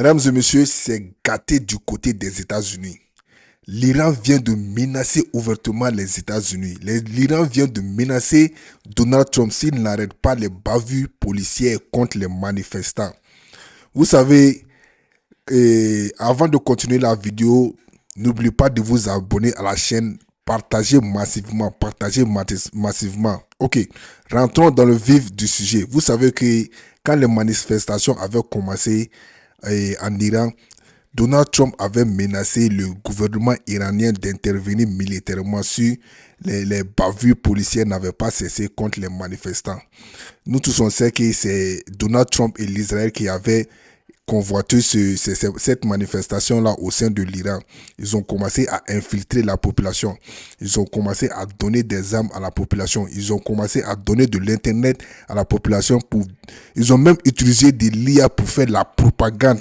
Mesdames et messieurs, c'est gâté du côté des États-Unis. L'Iran vient de menacer ouvertement les États-Unis. L'Iran vient de menacer Donald Trump s'il n'arrête pas les bavures policières contre les manifestants. Vous savez, avant de continuer la vidéo, n'oubliez pas de vous abonner à la chaîne. Partagez massivement, Ok, rentrons dans le vif du sujet. Vous savez que quand les manifestations avaient commencé en Iran, Donald Trump avait menacé le gouvernement iranien d'intervenir militairement si les bavures policières n'avaient pas cessé contre les manifestants. Nous tous on sait que c'est Donald Trump et l'Israël qui avaient convoité cette manifestation-là au sein de l'Iran. Ils ont commencé à infiltrer la population. Ils ont commencé à donner des armes à la population. Ils ont commencé à donner de l'Internet à la population. Ils ont même utilisé de l'IA pour faire la propagande.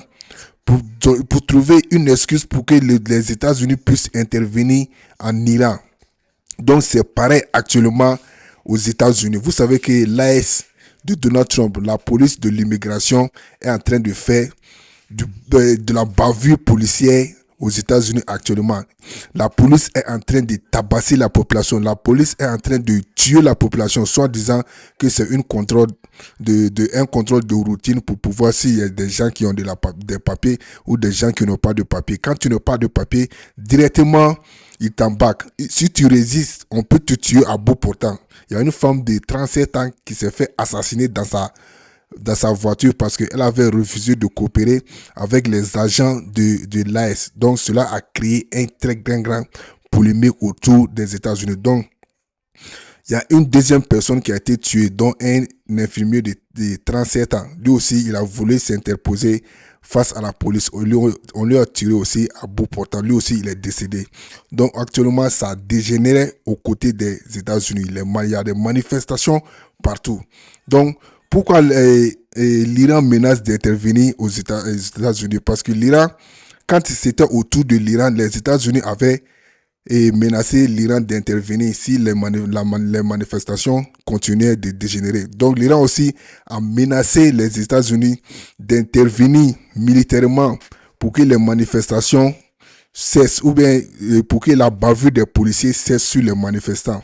Pour trouver une excuse pour que les États-Unis puissent intervenir en Iran. Donc c'est pareil actuellement aux États-Unis. Vous savez que l'AS de Donald Trump, la police de l'immigration, est en train de faire de la bavure policière aux États-Unis actuellement. La police est en train de tabasser la population. La police est en train de tuer la population, soit disant que c'est un contrôle de routine pour pouvoir s'il y a des gens qui ont des papiers ou des gens qui n'ont pas de papiers. Quand tu n'as pas de papiers, directement, ils t'embarquent. Si tu résistes, on peut te tuer à bout portant. Il y a une femme de 37 ans qui s'est fait assassiner dans sa voiture parce qu'elle avait refusé de coopérer avec les agents de l'AS. Donc, cela a créé un très grand polémique autour des États-Unis. Donc, il y a une deuxième personne qui a été tuée, dont un infirmier de 37 ans. Lui aussi, il a voulu s'interposer face à la police. On lui a tiré aussi à bout portant. Lui aussi, il est décédé. Donc, actuellement, ça a dégénéré aux côtés des États-Unis. Il y a des manifestations partout. Donc, pourquoi l'Iran menace d'intervenir aux États-Unis? Parce que l'Iran, quand c'était autour de l'Iran, les États-Unis avaient menacé l'Iran d'intervenir si les manifestations continuaient de dégénérer. Donc l'Iran aussi a menacé les États-Unis d'intervenir militairement pour que les manifestations cessent ou bien pour que la bavure des policiers cesse sur les manifestants.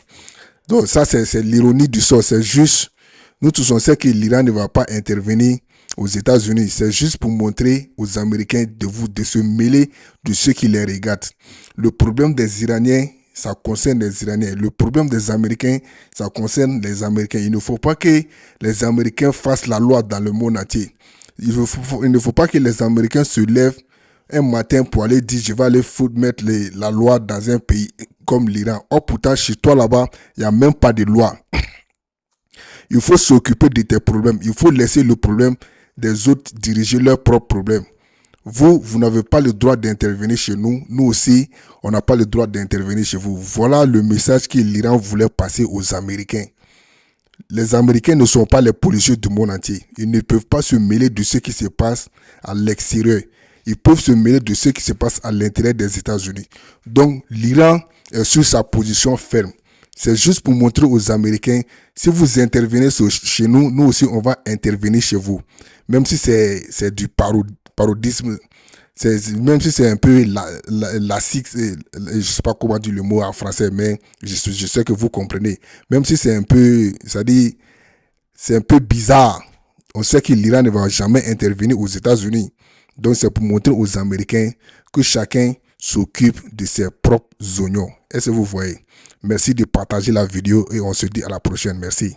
Donc ça c'est l'ironie du sort, c'est juste. Nous tous on sait que l'Iran ne va pas intervenir aux États-Unis. C'est juste pour montrer aux Américains de se mêler de ceux qui les regardent. Le problème des Iraniens, ça concerne les Iraniens. Le problème des Américains, ça concerne les Américains. Il ne faut pas que les Américains fassent la loi dans le monde entier. Il ne faut pas que les Américains se lèvent un matin pour aller dire je vais aller mettre la loi dans un pays comme l'Iran. Or pourtant chez toi là-bas, il n'y a même pas de loi. Il faut s'occuper de tes problèmes. Il faut laisser le problème des autres diriger leurs propres problèmes. Vous n'avez pas le droit d'intervenir chez nous. Nous aussi, on n'a pas le droit d'intervenir chez vous. Voilà le message que l'Iran voulait passer aux Américains. Les Américains ne sont pas les policiers du monde entier. Ils ne peuvent pas se mêler de ce qui se passe à l'extérieur. Ils peuvent se mêler de ce qui se passe à l'intérieur des États-Unis. Donc, l'Iran est sur sa position ferme. C'est juste pour montrer aux Américains, si vous intervenez chez nous, nous aussi, on va intervenir chez vous. Même si c'est du parodisme, même si c'est un peu je sais pas comment dire le mot en français, mais je sais que vous comprenez. Même si c'est un peu, c'est un peu bizarre. On sait que l'Iran ne va jamais intervenir aux États-Unis. Donc c'est pour montrer aux Américains que chacun s'occupe de ses propres oignons. Est-ce que vous voyez? Merci de partager la vidéo et on se dit à la prochaine. Merci.